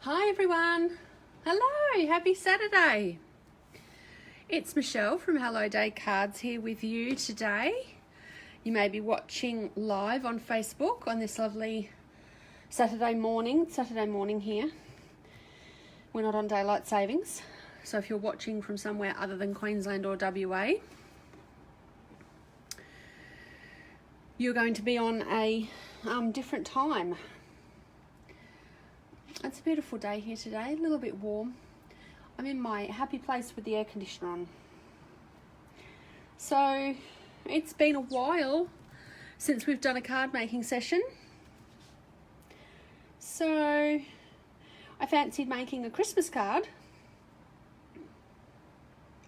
Hi everyone. Hello, happy Saturday. It's Michelle from Hello Day Cards here with you today. You may be watching live on Facebook on this lovely Saturday morning here. We're not on daylight savings, so if you're watching from somewhere other than Queensland or WA, you're going to be on a different time. It's a beautiful day here today, a little bit warm. I'm in my happy place with the air conditioner on. So it's been a while since we've done a card making session. So I fancied making a Christmas card.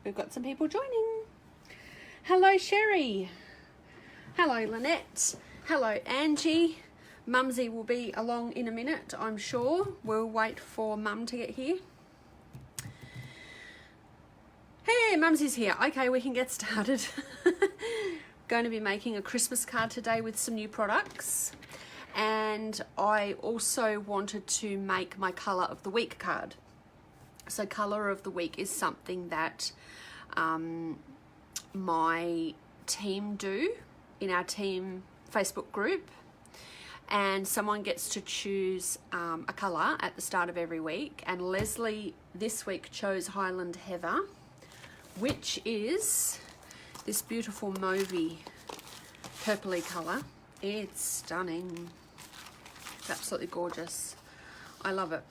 We've got some people joining. Hello Sherry. Hello Lynette. Hello Angie. Mumsy will be along in a minute, I'm sure. We'll wait for Mum to get here. Hey, Mumsy's here. Okay, we can get started. Going to be making a Christmas card today with some new products. And I also wanted to make my Colour of the Week card. So Colour of the Week is something that my team do in our team Facebook group. And someone gets to choose a colour at the start of every week. And Leslie this week chose Highland Heather, which is this beautiful mauvey purpley colour. It's stunning. It's absolutely gorgeous. I love it.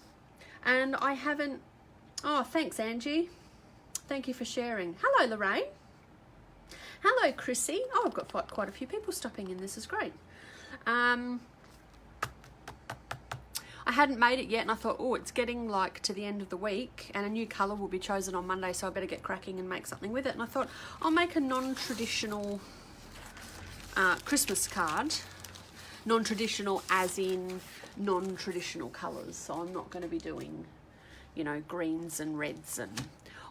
And I haven't... Oh, thanks, Angie. Thank you for sharing. Hello, Lorraine. Hello, Chrissy. Oh, I've got quite a few people stopping in. This is great. I hadn't made it yet and I thought, oh, it's getting like to the end of the week and a new colour will be chosen on Monday, so I better get cracking and make something with it. And I thought I'll make a non-traditional Christmas card. Non-traditional as in non-traditional colours. So I'm not going to be doing, you know, greens and reds and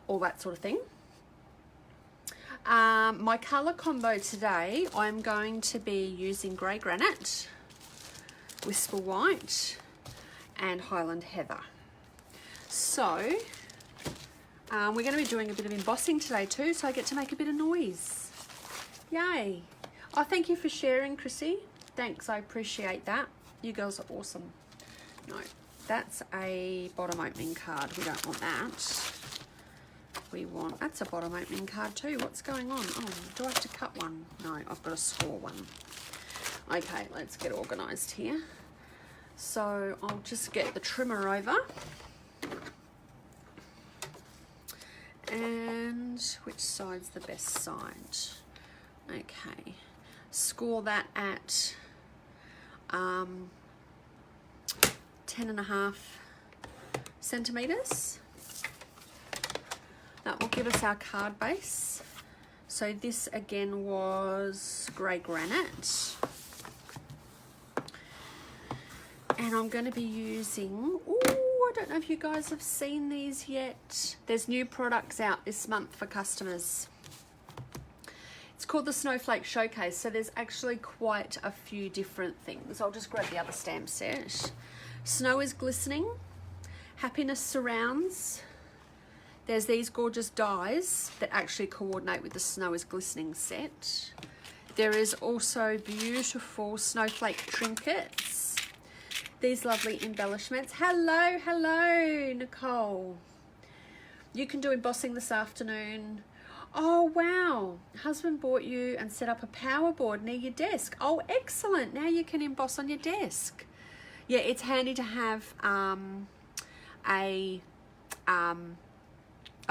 all that sort of thing. My colour combo today, I'm going to be using grey granite, whisper white, and Highland Heather. So we're going to be doing a bit of embossing today too, so I get to make a bit of noise. Yay. Oh, thank you for sharing, Chrissy. Thanks, I appreciate that. You girls are awesome. No, that's a bottom opening card. We don't want that. We want, that's a bottom opening card too. What's going on? Oh, do I have to cut one? No, I've got to score one. Okay, let's get organised here. So I'll just get the trimmer over. And which side's the best side? Okay, score that at 10.5 centimetres. That will give us our card base. So this again was grey granite. And I'm going to be using, I don't know if you guys have seen these yet. There's new products out this month for customers. It's called the Snowflake Showcase. So there's actually quite a few different things. I'll just grab the other stamp set. Snow is glistening. Happiness surrounds. There's these gorgeous dies that actually coordinate with the Snow is Glistening set. There is also beautiful snowflake trinkets. These lovely embellishments. Hello, hello, Nicole. You can do embossing this afternoon. Oh, wow. Husband bought you and set up a power board near your desk. Oh, excellent. Now you can emboss on your desk. Yeah, it's handy to have a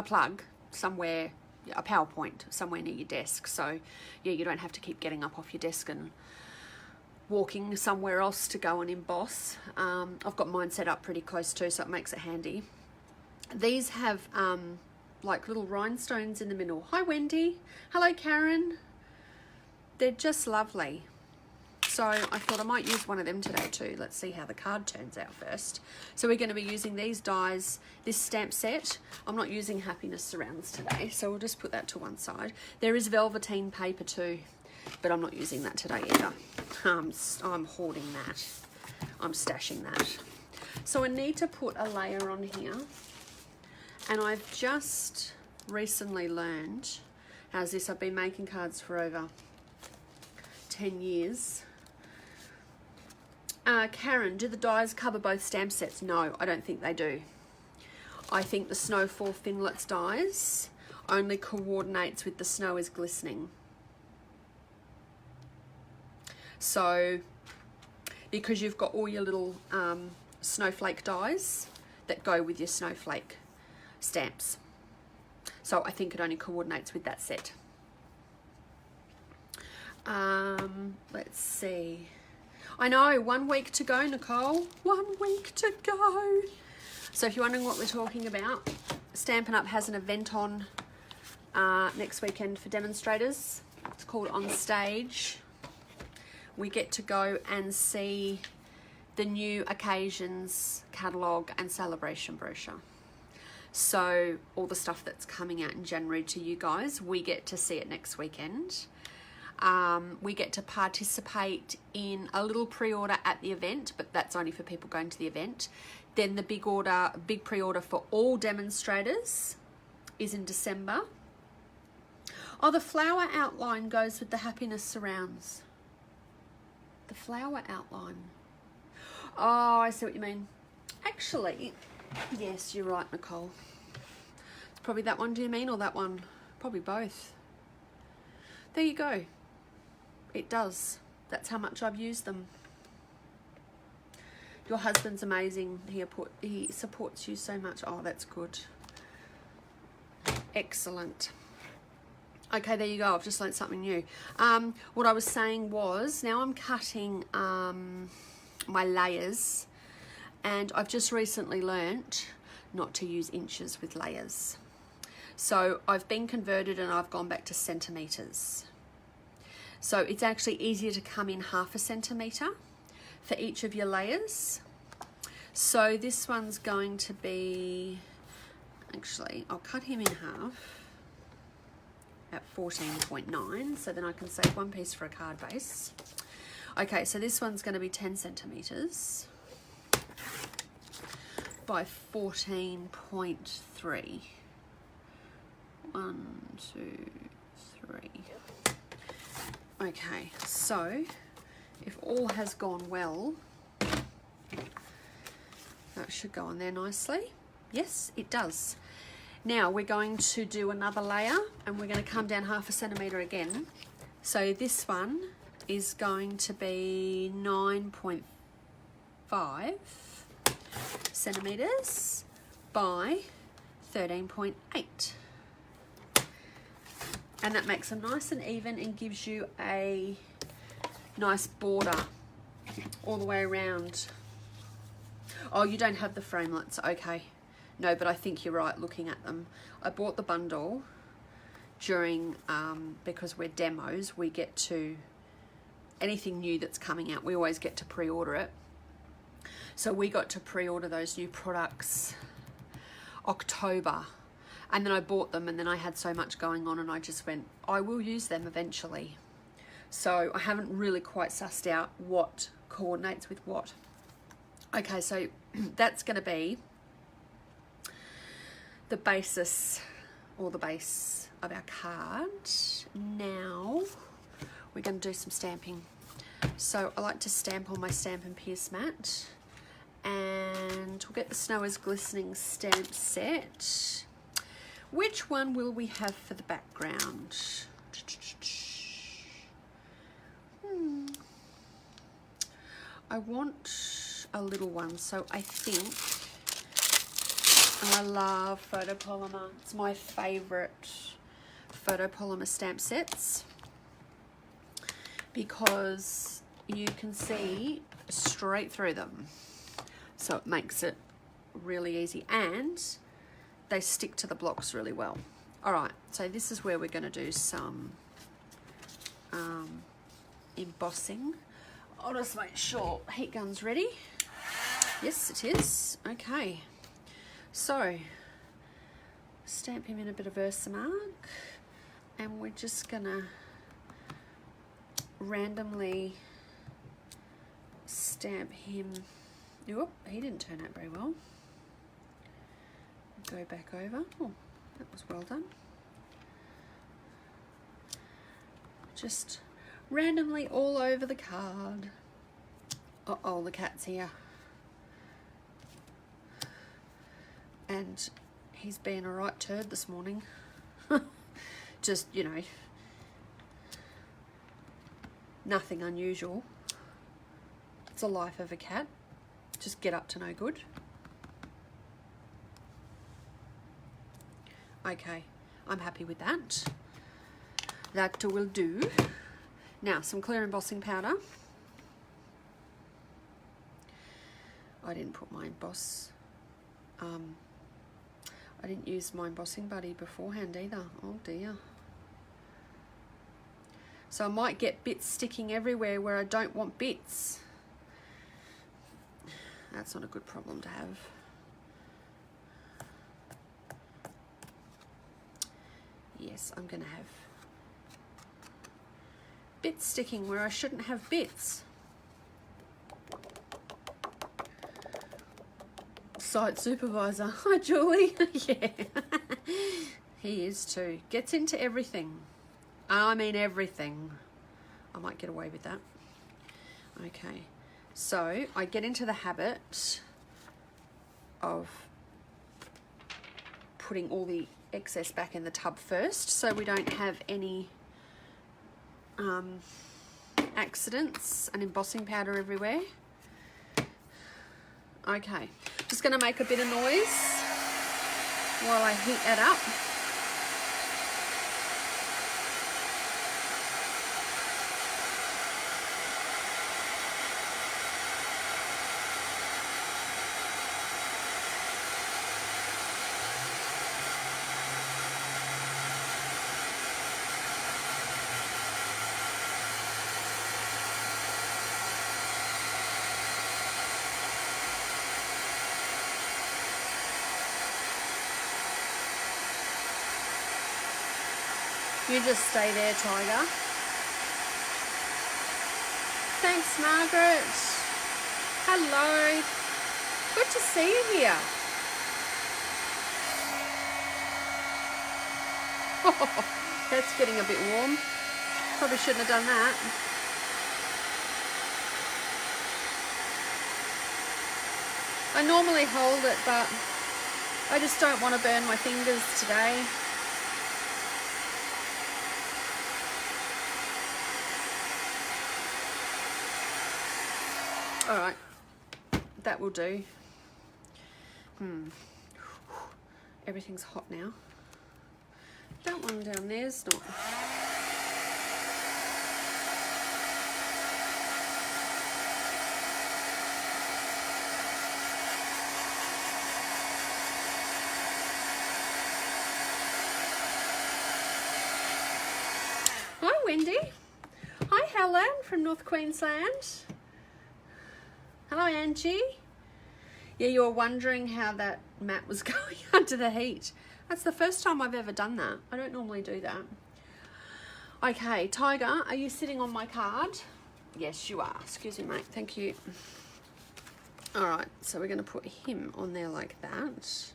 plug somewhere, a PowerPoint somewhere near your desk. So, yeah, you don't have to keep getting up off your desk and walking somewhere else to go and emboss. I've got mine set up pretty close too, so it makes it handy. These have like little rhinestones in the middle. Hi Wendy. Hello Karen. They're just lovely. So I thought I might use one of them today too. Let's see how the card turns out first. So we're going to be using these dies, this stamp set. I'm not using Happiness Surrounds today, so we'll just put that to one side. There is velveteen paper too, but I'm not using that today either. I'm hoarding that. I'm stashing that. So I need to put a layer on here, and I've just recently learned, how's this, I've been making cards for over 10 years. Karen, do the dies cover both stamp sets? No, I don't think they do. I think the Snowfall Finlets dies only coordinates with the snow is glistening. So, because you've got all your little snowflake dies that go with your snowflake stamps. So I think it only coordinates with that set. Let's see. I know, 1 week to go, Nicole. 1 week to go. So if you're wondering what we're talking about, Stampin' Up! Has an event on next weekend for demonstrators. It's called On Stage. We get to go and see the new occasions catalogue and celebration brochure. So all the stuff that's coming out in January to you guys, we get to see it next weekend. We get to participate in a little pre-order at the event, but that's only for people going to the event. Then the big pre-order for all demonstrators is in December. Oh, the flower outline goes with the happiness surrounds. The flower outline. Oh, I see what you mean. Actually, yes, you're right, Nicole. It's probably that one, do you mean, or that one? Probably both. There you go. It does. That's how much I've used them. Your husband's amazing. He supports you so much. Oh, that's good. Excellent. Okay, there you go. I've just learned something new. What I was saying was, now I'm cutting my layers, and I've just recently learnt not to use inches with layers. So I've been converted and I've gone back to centimetres. So it's actually easier to come in 1/2 centimetre for each of your layers. So this one's going to be, actually, I'll cut him in half at 14.9, so then I can save 1 piece for a card base. Okay, so this one's going to be 10 centimetres by 14.3. 1, 2, 3. Okay, so if all has gone well, that should go on there nicely. Yes, it does. Now we're going to do another layer, and we're going to come down 1/2 centimetre again. So this one is going to be 9.5 centimetres by 13.8. And that makes them nice and even and gives you a nice border all the way around. Oh, you don't have the framelets. Okay. No, but I think you're right looking at them. I bought the bundle during, because we're demos, we get to, anything new that's coming out, we always get to pre-order it. So we got to pre-order those new products October. And then I bought them, and then I had so much going on, and I just went, I will use them eventually. So I haven't really quite sussed out what coordinates with what. Okay, so that's going to be the basis, or the base of our card. Now we're going to do some stamping. So I like to stamp on my Stamp and Pierce mat, and we'll get the Snow is Glistening stamp set. Which one will we have for the background? I want a little one, so I think, I love photopolymer. It's my favourite photopolymer stamp sets because you can see straight through them. So it makes it really easy, and they stick to the blocks really well. All right, so this is where we're going to do some embossing. I'll just make sure heat gun's ready. Yes, it is. Okay, so stamp him in a bit of Versamark, and we're just gonna randomly stamp him Oop, he didn't turn out very well. Go back over. Oh, that was well done. Just randomly all over the card. Uh-oh, the cat's here. And he's been a right turd this morning. Just, you know, nothing unusual. It's a life of a cat. Just get up to no good. Okay, I'm happy with that. That will do. Now, some clear embossing powder. I didn't put my emboss. I didn't use my embossing buddy beforehand either. Oh dear. So I might get bits sticking everywhere where I don't want bits. That's not a good problem to have. Yes, I'm going to have bits sticking where I shouldn't have bits. Site supervisor. Hi, Julie. Yeah. He is too. Gets into everything. I mean everything. I might get away with that. Okay. So I get into the habit of putting all the excess back in the tub first so we don't have any accidents and embossing powder everywhere. Okay, just going to make a bit of noise while I heat that up. You just stay there, Tiger. Thanks, Margaret. Hello. Good to see you here. Oh, that's getting a bit warm. Probably shouldn't have done that. I normally hold it, but I just don't want to burn my fingers today. All right, that will do. Everything's hot now. That one down there's not. Hi, Wendy. Hi, Helen from North Queensland. Hello, Angie. Yeah, you were wondering how that mat was going under the heat. That's the first time I've ever done that. I don't normally do that. Okay, Tiger, are you sitting on my card? Yes, you are. Excuse me, mate. Thank you. All right, so we're going to put him on there like that.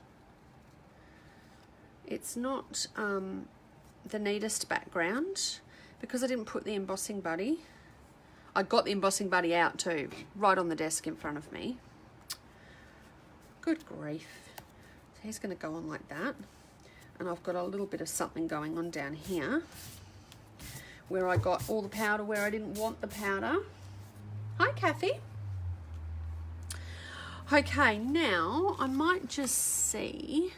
It's not the neatest background because I didn't put the embossing buddy. I got the embossing buddy out too, right on the desk in front of me. Good grief. So he's going to go on like that. And I've got a little bit of something going on down here where I got all the powder where I didn't want the powder. Hi, Kathy. Okay, now I might just see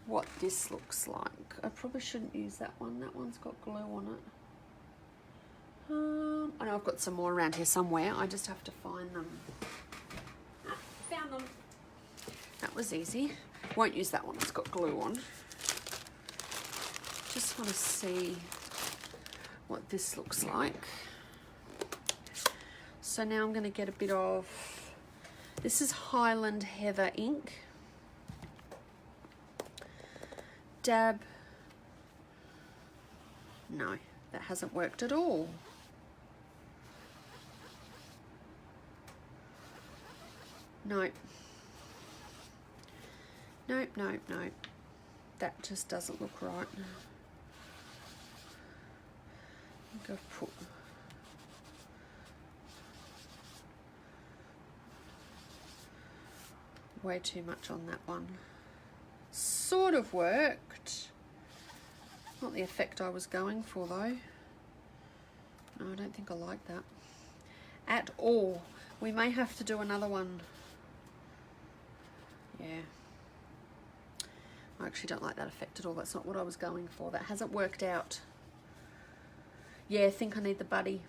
what this looks like. I probably shouldn't use that one. That one's got glue on it. I know I've got some more around here somewhere. I just have to find them. Found them. That was easy. Won't use that one. It's got glue on. Just want to see what this looks like. So now I'm going to get a bit of... This is Highland Heather ink. Dab. No, that hasn't worked at all. Nope. Nope, nope, nope. That just doesn't look right. I think I've put... way too much on that one. Sort of worked. Not the effect I was going for though. No, I don't think I like that at all. We may have to do another one. Yeah. I actually don't like that effect at all. That's not what I was going for. That hasn't worked out. Yeah, I think I need the buddy.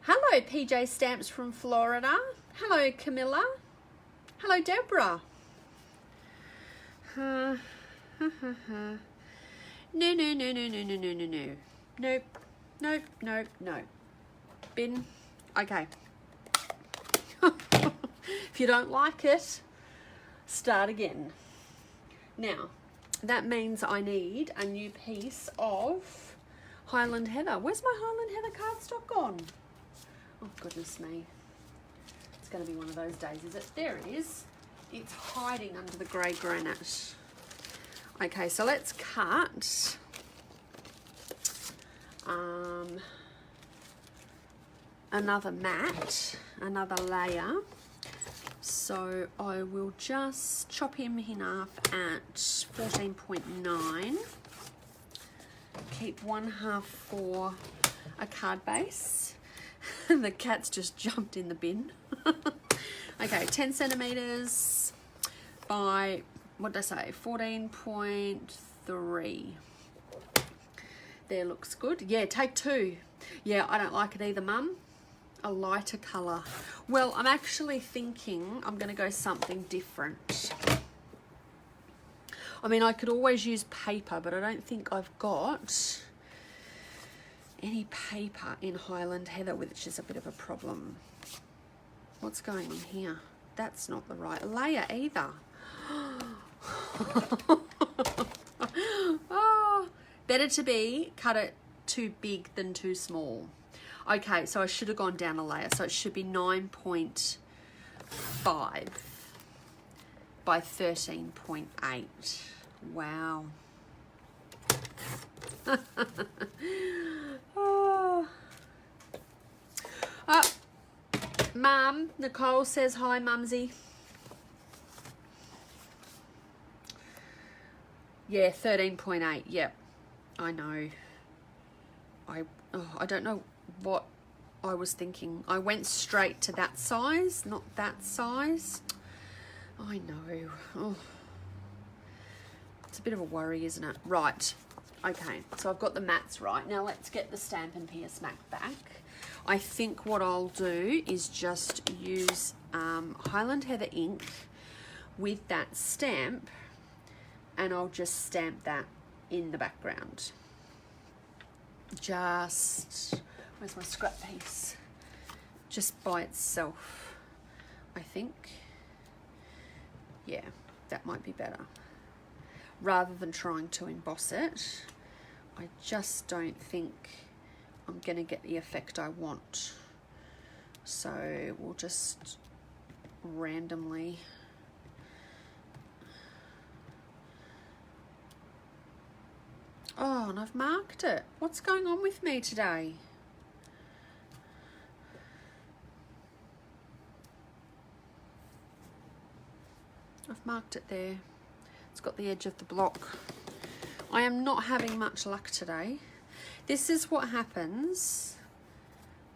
Hello, PJ Stamps from Florida. Hello, Camilla. Hello, Deborah. No, no, no, no, no, no, no, no, no. Nope, nope, nope, nope. Bin. Okay. If you don't like it, start again. Now, that means I need a new piece of Highland Heather. Where's my Highland Heather cardstock gone? Oh, goodness me. It's going to be one of those days, is it? There it is. It's hiding under the grey granite. Okay, so let's cut another mat, another layer. So I will just chop him in half at 14.9. Keep one half for a card base. The cat's just jumped in the bin. Okay, 10 centimeters by, what did I say, 14.3. There, looks good. Yeah, take 2. Yeah, I don't like it either, Mum. A lighter colour. Well, I'm actually thinking I'm going to go something different. I mean, I could always use paper, but I don't think I've got any paper in Highland Heather, which is a bit of a problem. What's going on here? That's not the right layer either. Oh, better to be cut it too big than too small. Okay, so I should have gone down a layer. So it should be 9.5 by 13.8. Wow. Oh. Mum, Nicole says hi, Mumsy. Yeah, 13.8. Yep, I know. I don't know what I was thinking. I went straight to that size, not that size. I know. Oh. It's a bit of a worry, isn't it? Right. Okay, so I've got the mats right. Now let's get the Stampin' Pierce mat back. I think what I'll do is just use Highland Heather ink with that stamp, and I'll just stamp that in the background. Just, where's my scrap piece? Just by itself, I think. Yeah, that might be better. Rather than trying to emboss it, I just don't think I'm going to get the effect I want. So we'll just randomly... Oh, and I've marked it. What's going on with me today? I've marked it there. It's got the edge of the block. I am not having much luck today. This is what happens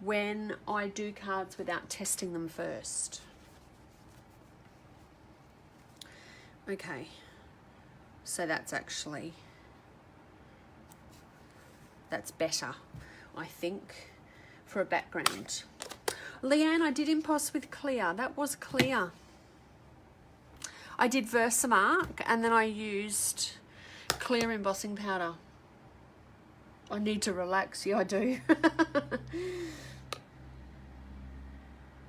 when I do cards without testing them first. Okay, so that's actually... that's better, I think, for a background. Leanne, I did emboss with clear. That was clear. I did Versamark and then I used clear embossing powder. I need to relax. Yeah, I do.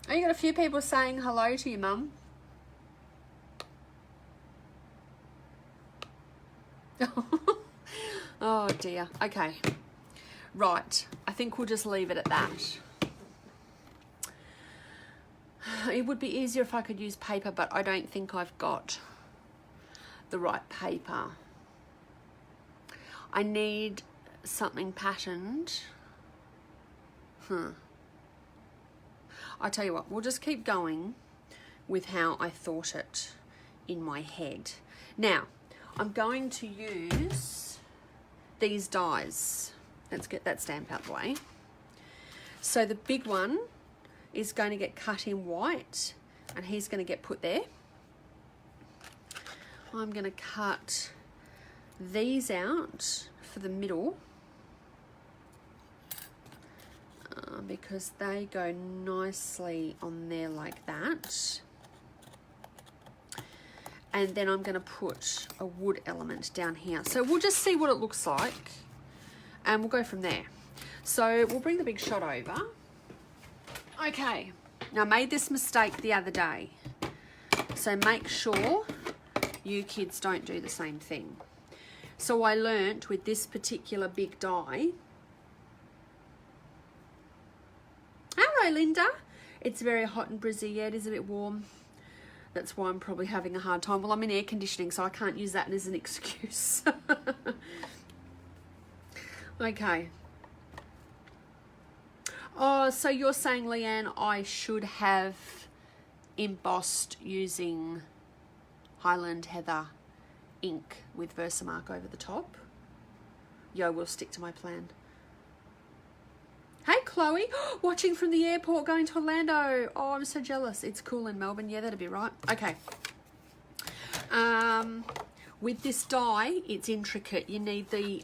Oh, you got a few people saying hello to your mum. Oh dear. Okay. Right. I think we'll just leave it at that. It would be easier if I could use paper, but I don't think I've got the right paper. I need something patterned. I tell you what, we'll just keep going with how I thought it in my head. Now, I'm going to use these dies. Let's get that stamp out the way. So the big one is going to get cut in white, and he's going to get put there. I'm going to cut these out for the middle because they go nicely on there like that. And then I'm going to put a wood element down here. So we'll just see what it looks like and we'll go from there. So we'll bring the big shot over. Okay, now I made this mistake the other day. So make sure you kids don't do the same thing. So I learnt with this particular big die. Hello, Linda. It's very hot and brizzy. Yeah, it is a bit warm. That's why I'm probably having a hard time. Well, I'm in air conditioning, so I can't use that as an excuse. Okay. Oh, so you're saying, Leanne, I should have embossed using Highland Heather ink with Versamark over the top? Yo, we'll stick to my plan. Hey, Chloe, watching from the airport going to Orlando. Oh, I'm so jealous. It's cool in Melbourne. Yeah, that'd be right. Okay. With this die, it's intricate. You need the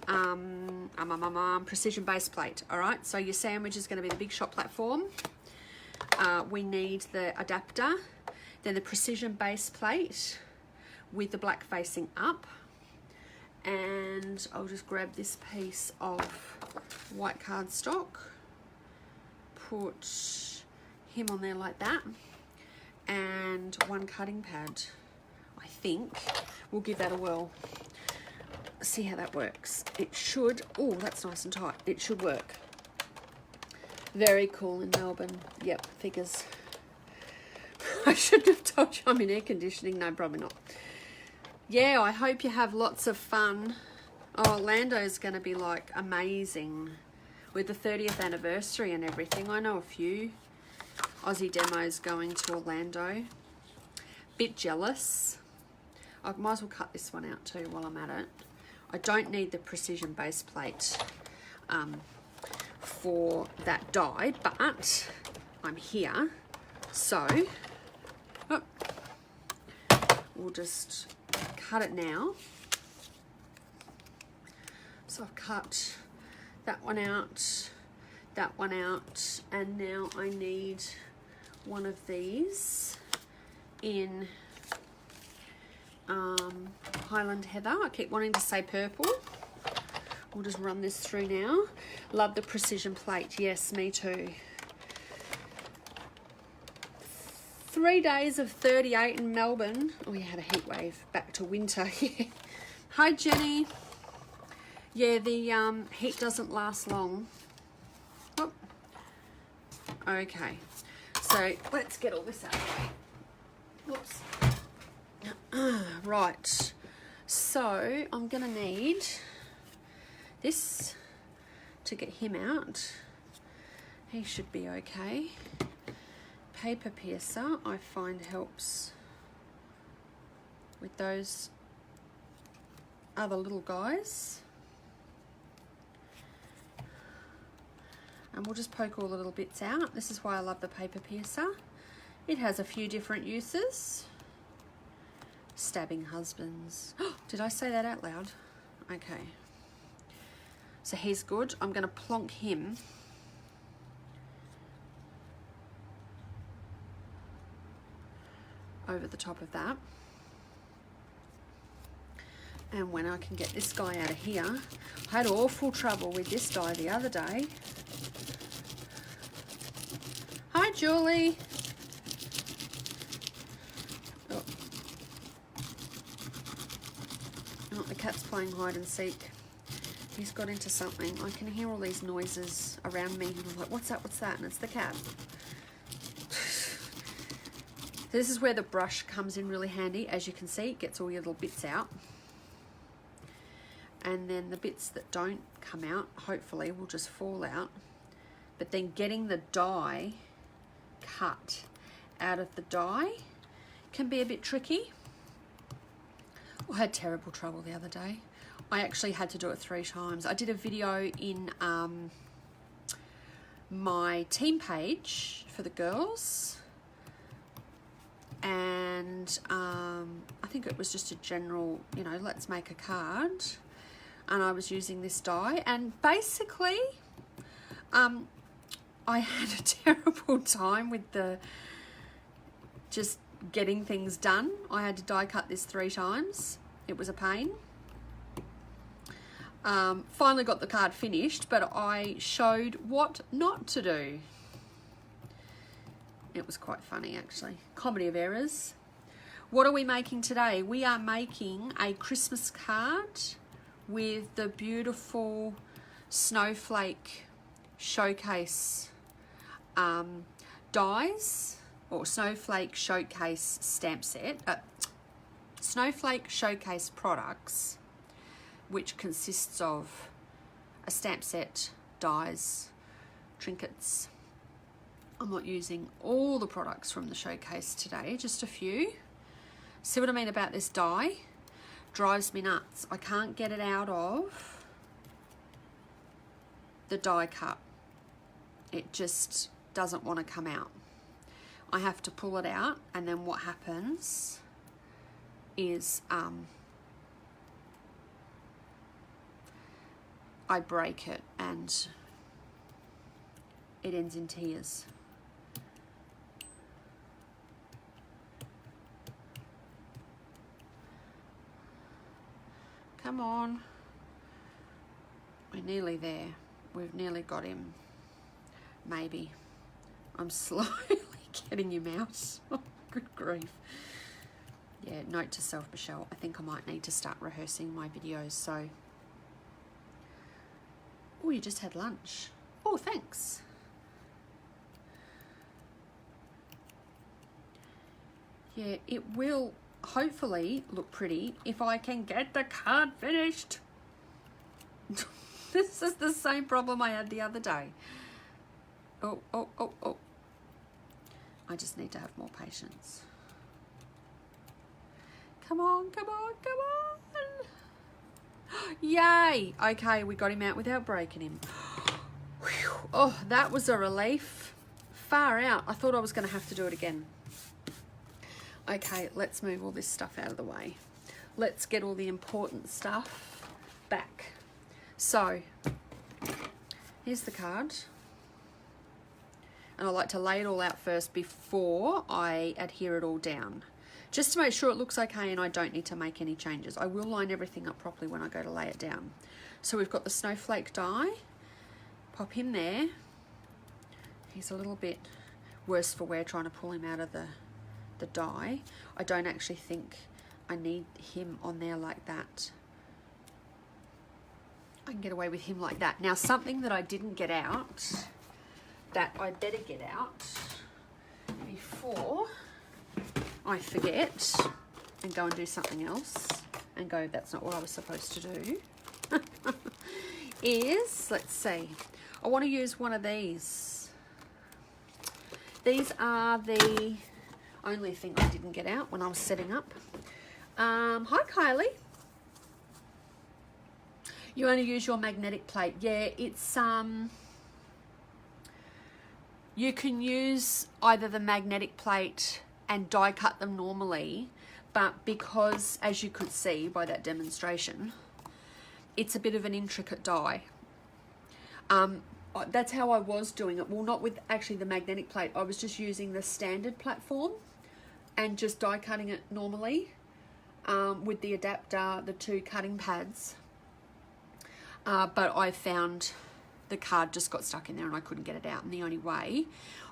precision base plate. All right. So your sandwich is going to be the big shot platform. We need the adapter, then the precision base plate with the black facing up. And I'll just grab this piece of white cardstock. Put him on there like that, and one cutting pad. I think we'll give that a whirl. See how that works. It should. Oh, that's nice and tight. It should work. Very cool in Melbourne. Yep, figures. I shouldn't have told you I'm in air conditioning. No, probably not. Yeah, I hope you have lots of fun. Oh, Orlando's going to be like amazing. With the 30th anniversary and everything. I know a few Aussie demos going to Orlando. Bit jealous. I might as well cut this one out too while I'm at it. I don't need the precision base plate for that die, but I'm here. So, we'll just cut it now. So I've cut that one out, and now I need one of these in Highland Heather. I keep wanting to say purple. We'll just run this through now. Love the precision plate. Yes, me too. 3 days of 38 in Melbourne. Oh, we had a heat wave. Back to winter. Hi, Jenny. Yeah, the heat doesn't last long. Oh. Okay, so let's get all this out of the way. Whoops. Right, so I'm gonna need this to get him out. He should be okay. Paper piercer, I find, helps with those other little guys. And we'll just poke all the little bits out. This is why I love the paper piercer. It has a few different uses. Stabbing husbands. Did I say that out loud? Okay. So he's good. I'm going to plonk him over the top of that. And when I can get this guy out of here, I had awful trouble with this die the other day. Hi, Julie. Oh. Oh, the cat's playing hide and seek. He's got into something. I can hear all these noises around me. And I'm like, what's that? What's that? And it's the cat. This is where the brush comes in really handy. As you can see, it gets all your little bits out. And then the bits that don't come out, hopefully, will just fall out. But then getting the die cut out of the die can be a bit tricky. I had terrible trouble the other day. I actually had to do it 3 times. I did a video in my team page for the girls, and I think it was just a general, you know, let's make a card, and I was using this die, and basically I had a terrible time with the just getting things done. I had to die cut this 3 times. It was a pain. Finally got the card finished, but I showed what not to do. It was quite funny, actually. Comedy of errors. What are we making today? We are making a Christmas card with the beautiful Snowflake Showcase dies, or Snowflake Showcase stamp set. Snowflake Showcase products, which consists of a stamp set, dies, trinkets. I'm not using all the products from the showcase today, just a few. See what I mean about this die? Drives me nuts. I can't get it out of the die cut. It just doesn't want to come out. I have to pull it out, and then what happens is I break it and it ends in tears. Come on. We're nearly there. We've nearly got him. Maybe. I'm slowly getting him out. Oh, good grief. Yeah, note to self, Michelle. I think I might need to start rehearsing my videos, so. Oh, you just had lunch. Oh, thanks. Yeah, it will hopefully look pretty if I can get the card finished. This is the same problem I had the other day. Oh. I just need to have more patience. Come on. Yay! Okay, we got him out without breaking him. Whew. Oh, that was a relief. Far out. I thought I was going to have to do it again. Okay, let's move all this stuff out of the way. Let's get all the important stuff back. So, here's the card. And I like to lay it all out first before I adhere it all down, just to make sure it looks okay and I don't need to make any changes. I will line everything up properly when I go to lay it down. So we've got the snowflake die. Pop him there. He's a little bit worse for wear trying to pull him out of the die. I don't actually think I need him on there like that. I can get away with him like that. Now, something that I didn't get out, that I better get out before I forget and go and do something else and go, that's not what I was supposed to do, is, let's see, I want to use one of these. These are the only thing I didn't get out when I was setting up. Hi, Kylie. You want to use your magnetic plate. Yeah, it's you can use either the magnetic plate and die cut them normally, but because, as you could see by that demonstration, it's a bit of an intricate die. That's how I was doing it. Well, not with actually the magnetic plate. I was just using the standard platform and just die cutting it normally with the adapter, the 2 cutting pads. But I found the card just got stuck in there and I couldn't get it out. And the only way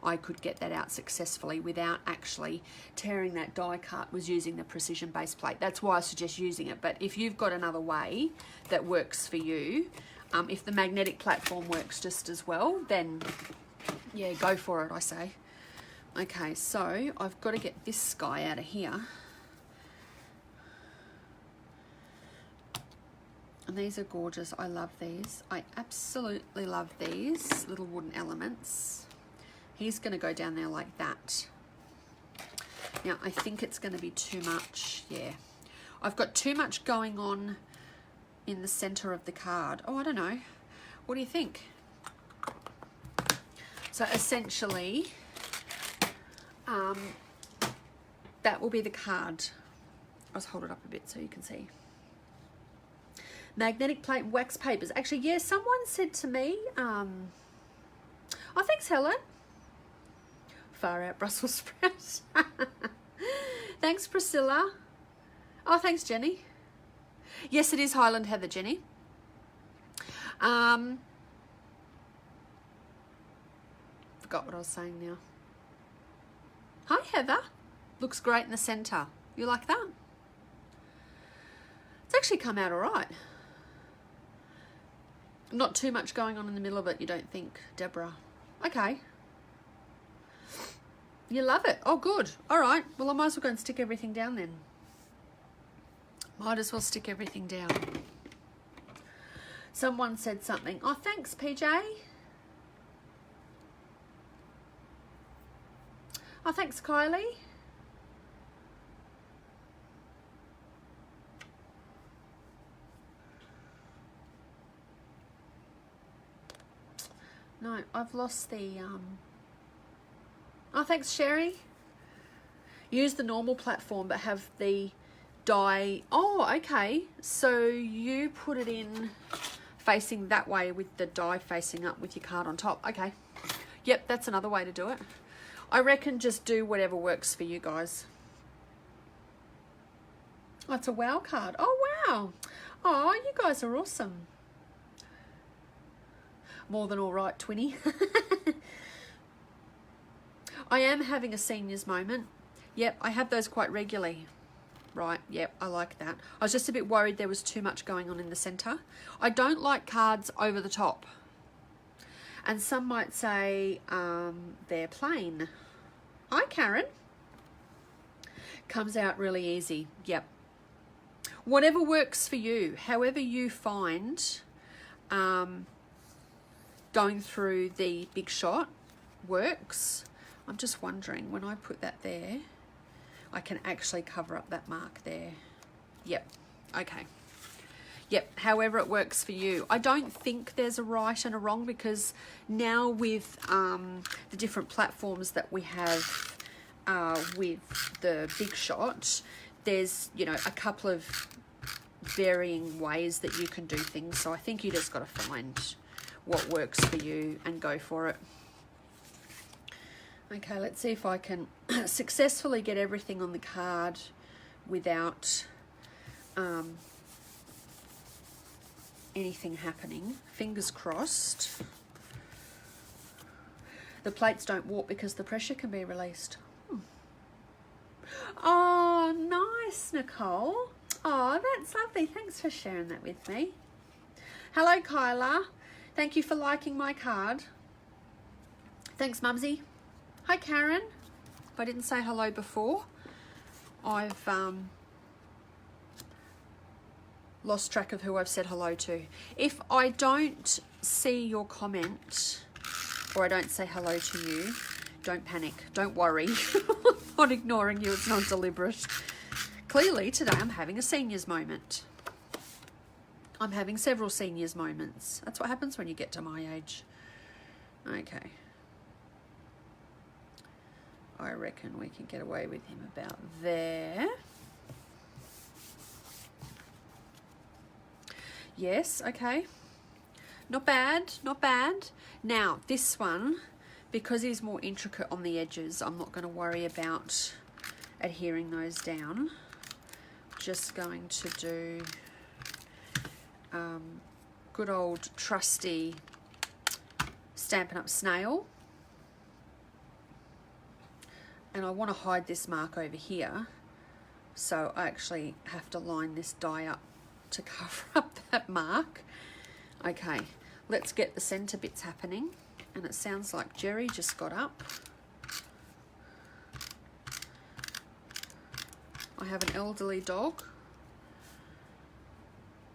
I could get that out successfully without actually tearing that die cut was using the precision base plate. That's why I suggest using it. But if you've got another way that works for you, if the magnetic platform works just as well, then yeah, go for it, I say. Okay, so I've got to get this guy out of here. And these are gorgeous. I love these. I absolutely love these little wooden elements. He's going to go down there like that. Now, I think it's going to be too much. Yeah. I've got too much going on in the center of the card. Oh, I don't know. What do you think? So essentially, that will be the card. I'll just hold it up a bit so you can see. Magnetic plate wax papers. Actually, yeah, someone said to me, oh, thanks, Helen. Far out Brussels sprouts. Thanks, Priscilla. Oh, thanks, Jenny. Yes, it is Highland Heather, Jenny. Forgot what I was saying now. Hi, Heather. Looks great in the center. You like that? It's actually come out all right. Not too much going on in the middle of it, you don't think, Deborah? Okay. You love it. Oh, good. All right. Well, I might as well go and stick everything down then. Might as well stick everything down. Someone said something. Oh, thanks, PJ. Oh, thanks, Kylie. No, I've lost the... Oh, thanks, Sherry. Use the normal platform, but have the die... Oh, okay. So you put it in facing that way with the die facing up with your card on top. Okay. Yep, that's another way to do it. I reckon just do whatever works for you guys. Oh, it's a wow card. Oh, wow. Oh, you guys are awesome. More than all right, Twinny. I am having a seniors moment. Yep, I have those quite regularly. Right, yep, I like that. I was just a bit worried there was too much going on in the center. I don't like cards over the top. And some might say they're plain. Hi, Karen. Comes out really easy. Yep. Whatever works for you, however you find going through the big shot works. I'm just wondering, when I put that there, I can actually cover up that mark there. Yep. Okay. Yep. However it works for you. I don't think there's a right and a wrong, because now with the different platforms that we have with the big shot, there's, you know, a couple of varying ways that you can do things. So I think you just got to find what works for you and go for it. Okay, let's see if I can successfully get everything on the card without anything happening. Fingers crossed. The plates don't warp because the pressure can be released. Oh, nice, Nicole. Oh, that's lovely. Thanks for sharing that with me. Hello, Kyla. Thank you for liking my card. Thanks, Mumsy. Hi, Karen. If I didn't say hello before, I've lost track of who I've said hello to. If I don't see your comment or I don't say hello to you, don't panic. Don't worry. I'm not ignoring you. It's not deliberate. Clearly, today I'm having a seniors moment. I'm having several seniors moments. That's what happens when you get to my age. Okay. I reckon we can get away with him about there. Yes, okay. Not bad, not bad. Now, this one, because he's more intricate on the edges, I'm not going to worry about adhering those down. Just going to do good old trusty Stampin' Up! Snail. And I want to hide this mark over here, so I actually have to line this die up to cover up that mark. Okay, let's get the center bits happening. And it sounds like Jerry just got up. have an elderly dog.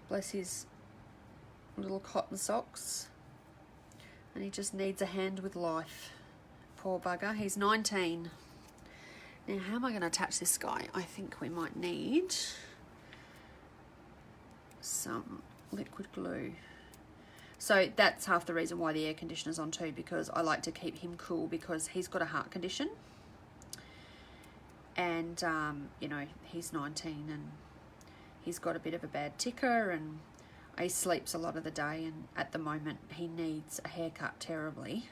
Bless his little cotton socks. And he just needs a hand with life. Poor bugger. He's 19. Now, how am I going to attach this guy? I think we might need some liquid glue. So that's half the reason why the air conditioner's on too, because I like to keep him cool because he's got a heart condition. And, you know, he's 19 and he's got a bit of a bad ticker and he sleeps a lot of the day, and at the moment he needs a haircut terribly.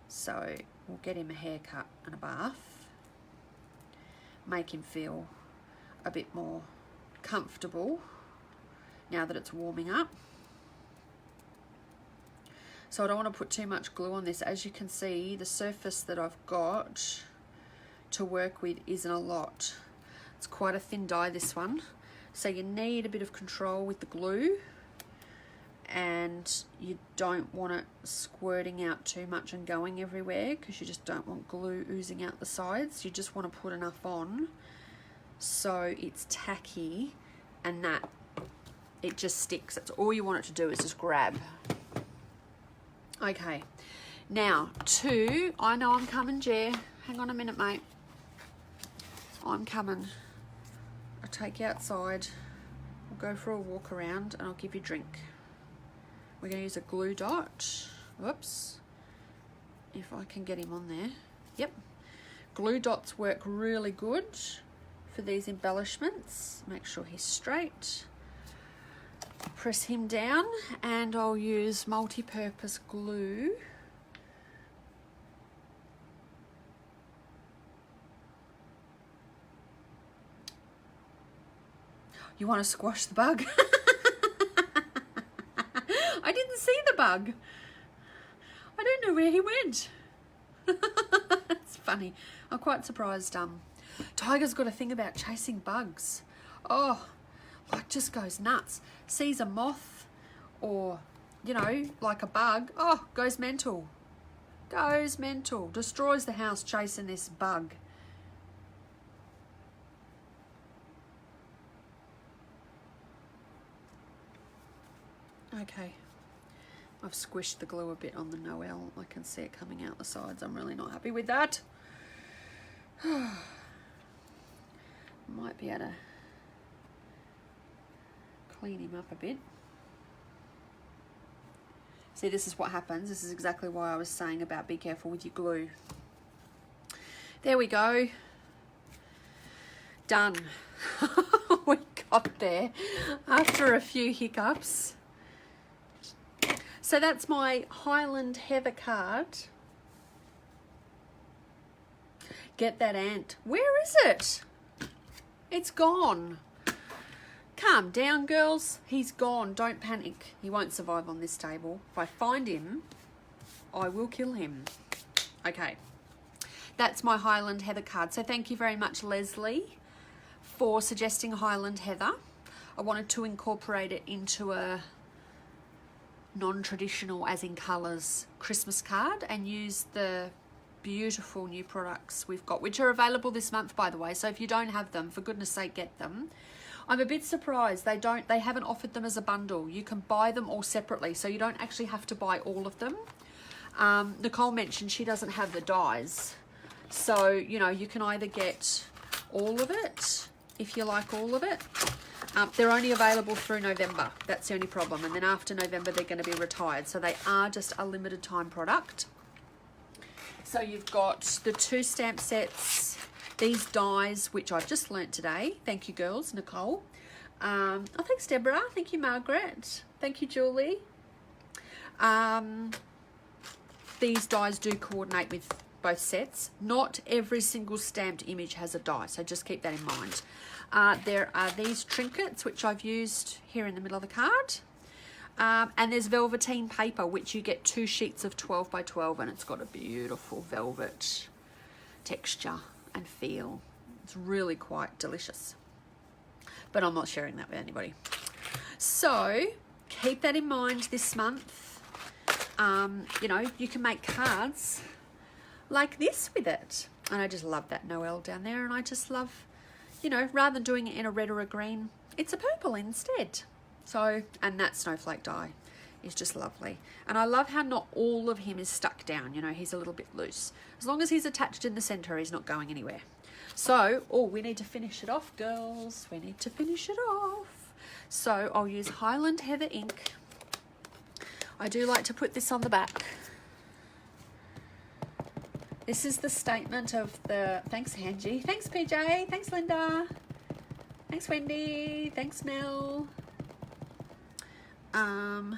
So we'll get him a haircut and a bath, make him feel a bit more comfortable now that it's warming up. So I don't want to put too much glue on this. As you can see, the surface that I've got to work with isn't a lot. It's quite a thin die, this one. So you need a bit of control with the glue, and you don't want it squirting out too much and going everywhere, because you just don't want glue oozing out the sides. You just want to put enough on so it's tacky and that it just sticks. That's all you want it to do, is just grab. Okay, now I know I'm coming, Jer. Hang on a minute, mate. I'm coming. I'll take you outside. We'll go for a walk around and I'll give you a drink. We're going to use a glue dot. Whoops. If I can get him on there. Yep. Glue dots work really good for these embellishments. Make sure he's straight. Press him down, and I'll use multi-purpose glue. You want to squash the bug? I didn't see the bug. I don't know where he went. It's funny. I'm quite surprised. Tiger's got a thing about chasing bugs. Oh, like just goes nuts. Sees a moth or, you know, like a bug. Oh, goes mental. Goes mental. Destroys the house chasing this bug. Okay, I've squished the glue a bit on the Noel. I can see it coming out the sides. I'm really not happy with that. Might be able to clean him up a bit. See, this is what happens. This is exactly why I was saying about be careful with your glue. There we go. Done. We got there after a few hiccups. So that's my Highland Heather card. Get that ant. Where is it? It's gone. Calm down, girls. He's gone. Don't panic. He won't survive on this table. If I find him, I will kill him. Okay. That's my Highland Heather card. So thank you very much, Leslie, for suggesting Highland Heather. I wanted to incorporate it into a non-traditional, as in colours, Christmas card, and use the beautiful new products we've got, which are available this month, by the way. So if you don't have them, for goodness sake, get them. I'm a bit surprised they haven't offered them as a bundle. You can buy them all separately, so you don't actually have to buy all of them. Nicole mentioned she doesn't have the dies, so you know, you can either get all of it if you like all of it. They're only available through November. That's the only problem. And then after November, they're going to be retired. So they are just a limited time product. So you've got the 2 stamp sets, these dies, which I've just learnt today. Thank you, girls. Nicole. Oh, thanks, Deborah. Thank you, Margaret. Thank you, Julie. These dies do coordinate with both sets. Not every single stamped image has a die, so just keep that in mind. There are these trinkets, which I've used here in the middle of the card. And there's velveteen paper, which you get 2 sheets of 12 by 12, and it's got a beautiful velvet texture and feel. It's really quite delicious. But I'm not sharing that with anybody. So keep that in mind this month. You know, you can make cards like this with it. And I just love that Noel down there, and I just love, you know, rather than doing it in a red or a green, it's a purple instead. So, and that snowflake die is just lovely. And I love how not all of him is stuck down, you know, he's a little bit loose. As long as he's attached in the center, he's not going anywhere. So, oh, we need to finish it off, girls. We need to finish it off. So I'll use Highland Heather ink. I do like to put this on the back. This is the statement of the, thanks Angie, thanks PJ, thanks Linda, thanks Wendy, thanks Mel. I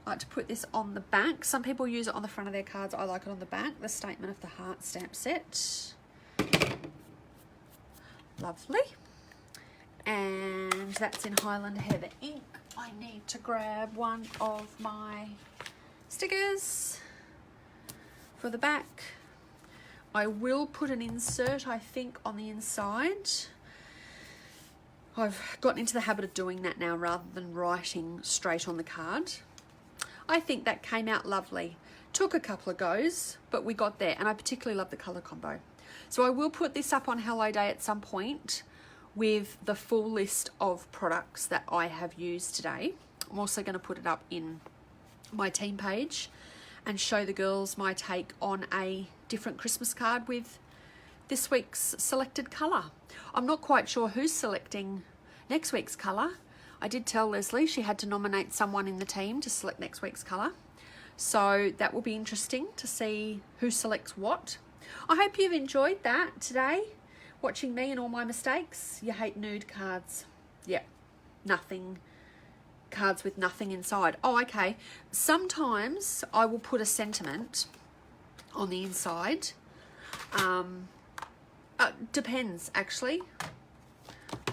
like to put this on the back. Some people use it on the front of their cards. I like it on the back. The statement of the heart stamp set. Lovely. And that's in Highland Heather ink. I need to grab one of my stickers for the back. I will put an insert, I think, on the inside. I've gotten into the habit of doing that now rather than writing straight on the card. I think that came out lovely. Took a couple of goes, but we got there, and I particularly love the colour combo. So I will put this up on Hello Day at some point with the full list of products that I have used today. I'm also going to put it up in my team page and show the girls my take on a different Christmas card with this week's selected colour. I'm not quite sure who's selecting next week's colour. I did tell Leslie she had to nominate someone in the team to select next week's colour. So that will be interesting to see who selects what. I hope you've enjoyed that today, watching me and all my mistakes. You hate nude cards. Yeah, nothing. Cards with nothing inside. Oh, okay. Sometimes I will put a sentiment on the inside. Depends, actually.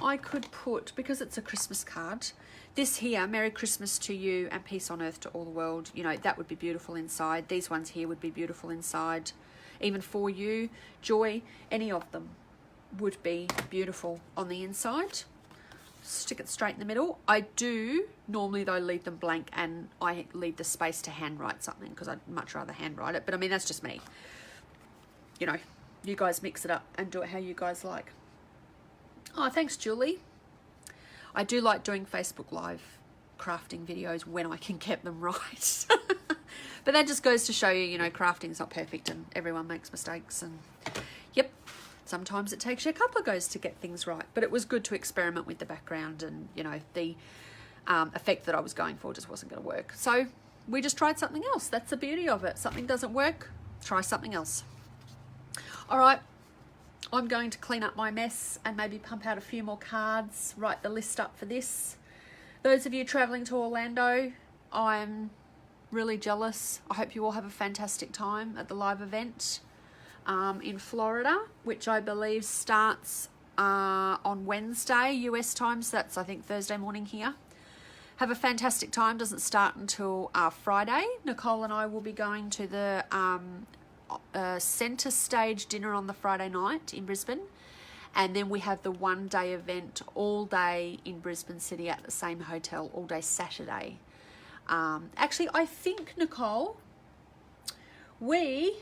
I could put, because it's a Christmas card, this here, Merry Christmas to you and peace on earth to all the world. You know, that would be beautiful inside. These ones here would be beautiful inside. Even for you, joy, any of them would be beautiful on the inside. Stick it straight in the middle. I do normally though leave them blank, and I leave the space to handwrite something because I'd much rather handwrite it, but I mean that's just me. You know, you guys mix it up and do it how you guys like. Oh, thanks Julie. I do like doing Facebook Live crafting videos when I can get them right. But that just goes to show you, you know, crafting's not perfect and everyone makes mistakes, and yep, sometimes it takes you a couple of goes to get things right. But it was good to experiment with the background, and, you know, the effect that I was going for just wasn't going to work. So we just tried something else. That's the beauty of it. Something doesn't work, try something else. All right, I'm going to clean up my mess and maybe pump out a few more cards, write the list up for this. Those of you traveling to Orlando, I'm really jealous. I hope you all have a fantastic time at the live event in Florida, which I believe starts on Wednesday US time, so that's I think Thursday morning here. Have a fantastic time. Doesn't start until Friday. Nicole and I will be going to the centre stage dinner on the Friday night in Brisbane, and then we have the one-day event all day in Brisbane City at the same hotel all day Saturday. Actually, I think, Nicole, we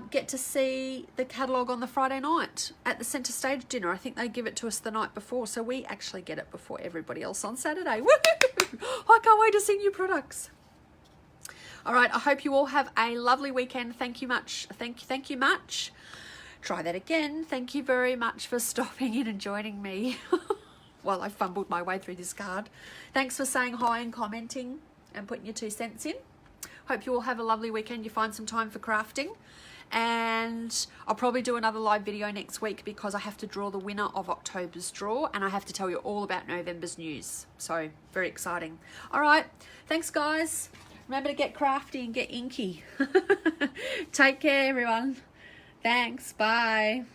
get to see the catalogue on the Friday night at the centre stage dinner. I think they give it to us the night before, so we actually get it before everybody else on Saturday. Woo-hoo! I can't wait to see new products. All right, I hope you all have a lovely weekend. Thank you much. Thank you much. Try that again. Thank you very much for stopping in and joining me while I fumbled my way through this card. Thanks for saying hi and commenting and putting your 2 cents in. Hope you all have a lovely weekend. You find some time for crafting. And I'll probably do another live video next week because I have to draw the winner of October's draw, and I have to tell you all about November's news. So very exciting. All right. Thanks, guys. Remember to get crafty and get inky. Take care, everyone. Thanks. Bye.